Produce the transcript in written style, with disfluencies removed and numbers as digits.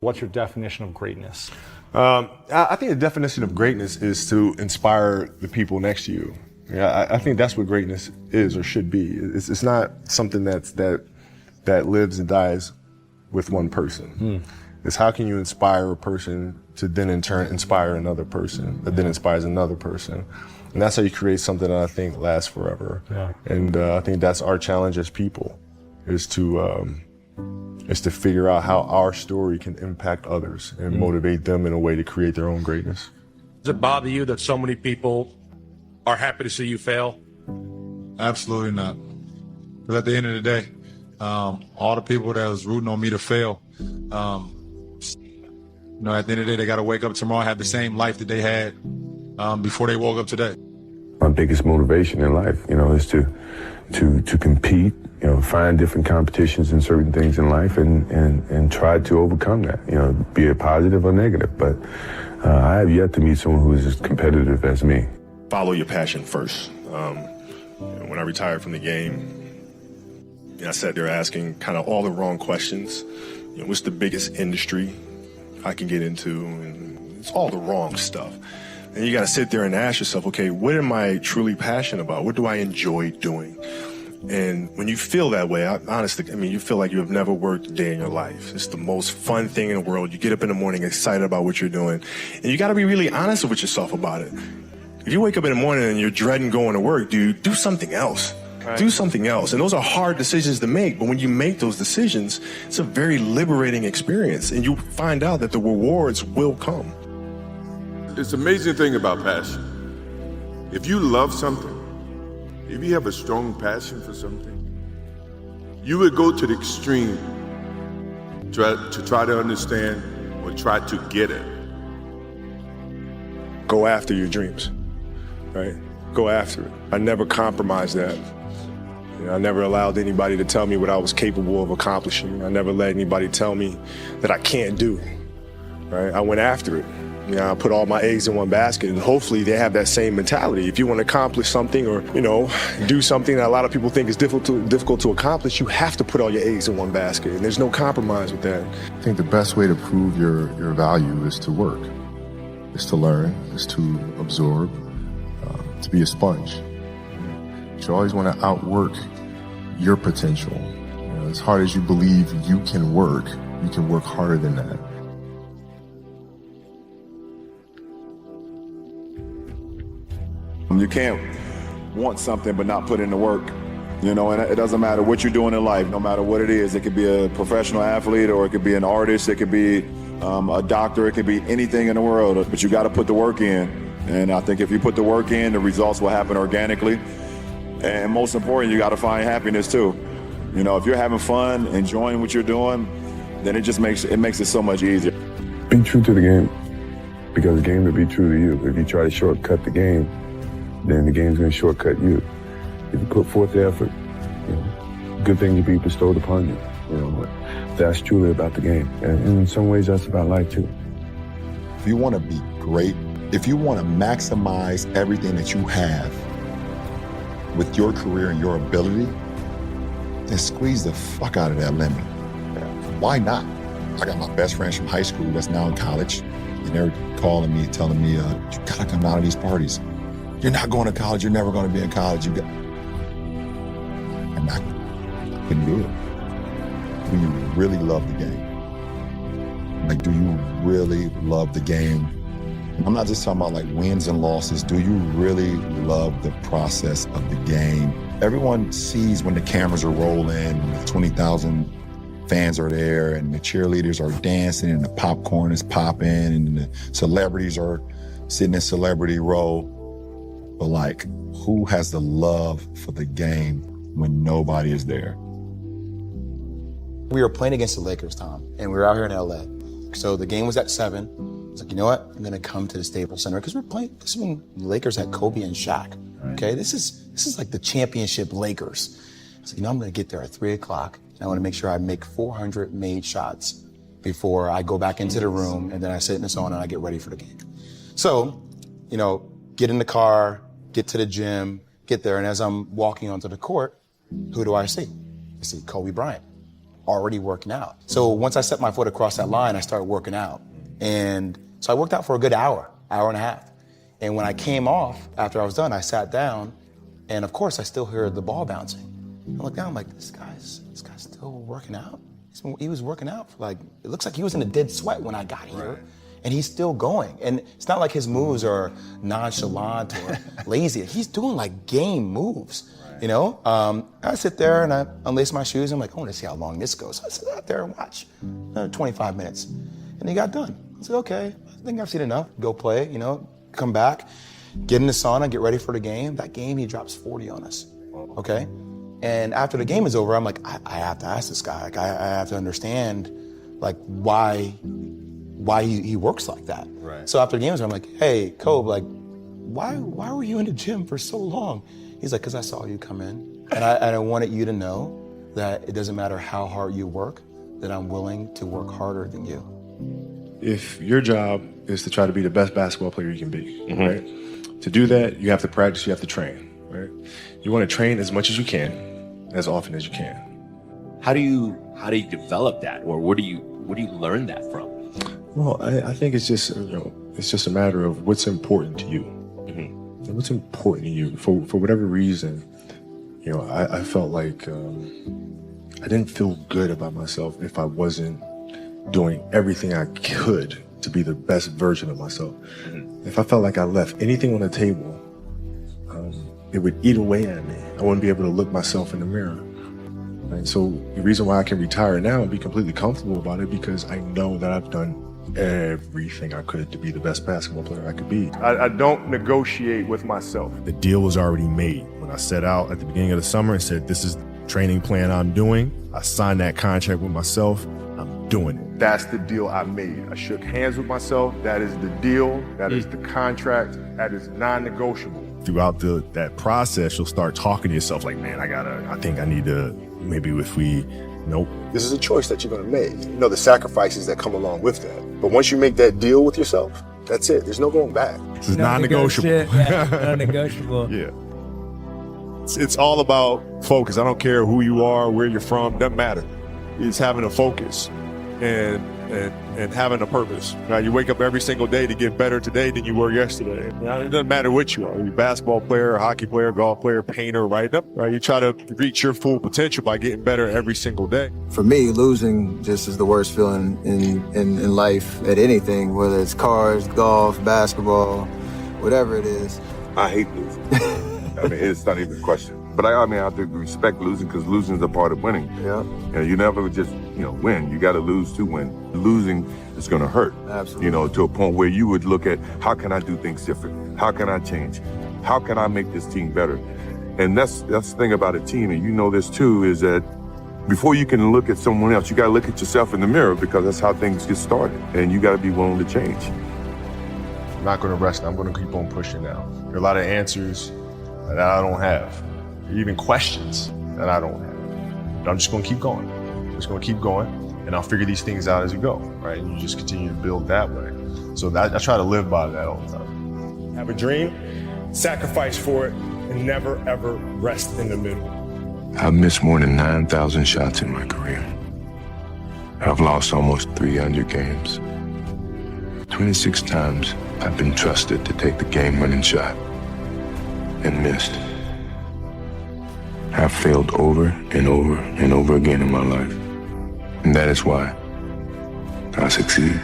What's your definition of greatness? I think the definition of greatness is to inspire the people next to you. Yeah, I think that's what greatness is or should be. It's not something that lives and dies with one person. It's how can you inspire a person to then in turn inspire another person that then inspires another person. And that's how you create something that I think lasts forever. Yeah. And I think that's our challenge as people, is to figure out how our story can impact others and motivate them in a way to create their own greatness. Does it bother you that so many people are happy to see you fail? Absolutely not. Because at the end of the day, all the people that was rooting on me to fail, at the end of the day, they got to wake up tomorrow and have the same life that they had before they woke up today. My biggest motivation in life, is to compete, find different competitions in certain things in life and try to overcome that, be it positive or negative. But I have yet to meet someone who is as competitive as me. Follow your passion first. When I retired from the game, I sat there asking kind of all the wrong questions. What's the biggest industry I can get into? And it's all the wrong stuff. And you got to sit there and ask yourself, okay, what am I truly passionate about? What do I enjoy doing? And when you feel that way, honestly, you feel like you have never worked a day in your life. It's the most fun thing in the world. You get up in the morning excited about what you're doing. And you got to be really honest with yourself about it. If you wake up in the morning and you're dreading going to work, dude, do something else. Right. Do something else. And those are hard decisions to make. But when you make those decisions, it's a very liberating experience. And you find out that the rewards will come. It's an amazing thing about passion. If you love something, if you have a strong passion for something, you would go to the extreme to try to understand or try to get it. Go after your dreams, right? Go after it. I never compromised that. I never allowed anybody to tell me what I was capable of accomplishing. I never let anybody tell me that I can't do, right? I went after it. I put all my eggs in one basket, and hopefully they have that same mentality. If you want to accomplish something or, do something that a lot of people think is difficult to accomplish, you have to put all your eggs in one basket, and there's no compromise with that. I think the best way to prove your value is to work, is to learn, is to absorb, to be a sponge. You always want to outwork your potential. As hard as you believe you can work harder than that. You can't want something but not put in the work, and it doesn't matter what you're doing in life, no matter what it is. It could be a professional athlete, or it could be an artist, it could be a doctor, it could be anything in the world, but you got to put the work in. And I think if you put the work in, the results will happen organically. And most important, you got to find happiness too. If you're having fun, enjoying what you're doing, then it just makes it so much easier. Be true to the game, because the game will be true to you. If you try to shortcut the game, then the game's going to shortcut you. If you put forth the effort, good things will be bestowed upon you. But that's truly about the game. And in some ways, that's about life too. If you want to be great, if you want to maximize everything that you have with your career and your ability, then squeeze the fuck out of that lemon. Why not? I got my best friends from high school that's now in college, and they're calling me, telling me, you gotta come out of these parties. You're not going to college, you're never going to be in college. I couldn't do it. Do you really love the game? Do you really love the game? I'm not just talking about wins and losses. Do you really love the process of the game? Everyone sees when the cameras are rolling, and 20,000 fans are there, and the cheerleaders are dancing, and the popcorn is popping, and the celebrities are sitting in celebrity row. But who has the love for the game when nobody is there? We were playing against the Lakers, Tom, and we were out here in LA. So the game was at 7. I was like, you know what? I'm gonna come to the Staples Center because we're playing. This is when the Lakers had Kobe and Shaq. Okay, this is like the championship Lakers. So I'm gonna get there at 3 o'clock. And I want to make sure I make 400 made shots before I go back into the room, and then I sit in the sauna and I get ready for the game. So, get in the car, get to the gym, get there, and as I'm walking onto the court, who do I see? I see Kobe Bryant. already working out. So once I set my foot across that line, I started working out. And so I worked out for a good hour and a half. And when I came off, after I was done, I sat down, and of course I still heard the ball bouncing. I looked down, I'm like, this guy's still working out? He was working out for like, it looks like he was in a dead sweat when I got here. Right. And he's still going. And it's not like his moves are nonchalant or lazy. He's doing like game moves, you know? I sit there and I unlace my shoes. I'm like, I want to see how long this goes. So I sit out there and watch 25 minutes. And he got done. I said, okay, I think I've seen enough. Go play, you know, come back, get in the sauna, get ready for the game. That game, he drops 40 on us, okay? And after the game is over, I'm like, I have to ask this guy. Like, I have to understand, like, why he works like that. Right. So after the game is over, I'm like, hey, Kobe, like, why were you in the gym for so long? He's like, because I saw you come in, and I wanted you to know that it doesn't matter how hard you work, that I'm willing to work harder than you. If your job is to try to be the best basketball player you can be, right? To do that, you have to practice, you have to train, right? You want to train as much as you can, as often as you can. How do you develop that, or where do you learn that from? Well, I think it's just, you know, it's just a matter of what's important to you. And what's important to you for whatever reason. You know, I felt like I didn't feel good about myself if I wasn't doing everything I could to be the best version of myself. If I felt like I left anything on the table, it would eat away at me. I wouldn't be able to look myself in the mirror. Right? So the reason why I can retire now and be completely comfortable about it, because I know that I've done everything I could to be the best basketball player I could be. I don't negotiate with myself. The deal was already made. When I set out at the beginning of the summer and said, this is the training plan I'm doing, I signed that contract with myself. I'm doing it. That's the deal I made. I shook hands with myself. That is the deal. That is the contract. That is non-negotiable. Throughout that process, you'll start talking to yourself like, man, I think I need to, maybe if we, nope. This is a choice that you're gonna make. You know the sacrifices that come along with that. But once you make that deal with yourself, that's it. There's no going back. This is non-negotiable. Non-negotiable. Yeah. It's all about focus. I don't care who you are, where you're from, doesn't matter. It's having a focus and having a purpose. Right? You wake up every single day to get better today than you were yesterday. It doesn't matter what you are. You're a basketball player, a hockey player, golf player, painter, right? You try to reach your full potential by getting better every single day. For me, losing just is the worst feeling in life at anything, whether it's cars, golf, basketball, whatever it is. I hate losing. I mean, it's not even a question. But I have to respect losing, because losing is a part of winning. Yeah. You know, you never just, win. You got to lose to win. Losing is going to hurt. Absolutely. To a point where you would look at, how can I do things different? How can I change? How can I make this team better? And that's the thing about a team, and you know this too, is that before you can look at someone else, you got to look at yourself in the mirror, because that's how things get started. And you got to be willing to change. I'm not going to rest. I'm going to keep on pushing now. There are a lot of answers that I don't have, even questions that I don't have. But I'm just going to keep going. I'm just going to keep going, and I'll figure these things out as we go, right? And you just continue to build that way. So I try to live by that all the time. Have a dream, sacrifice for it, and never, ever rest in the middle. I've missed more than 9,000 shots in my career. I've lost almost 300 games. 26 times I've been trusted to take the game-winning shot and missed. I've failed over and over and over again in my life. And that is why I succeed.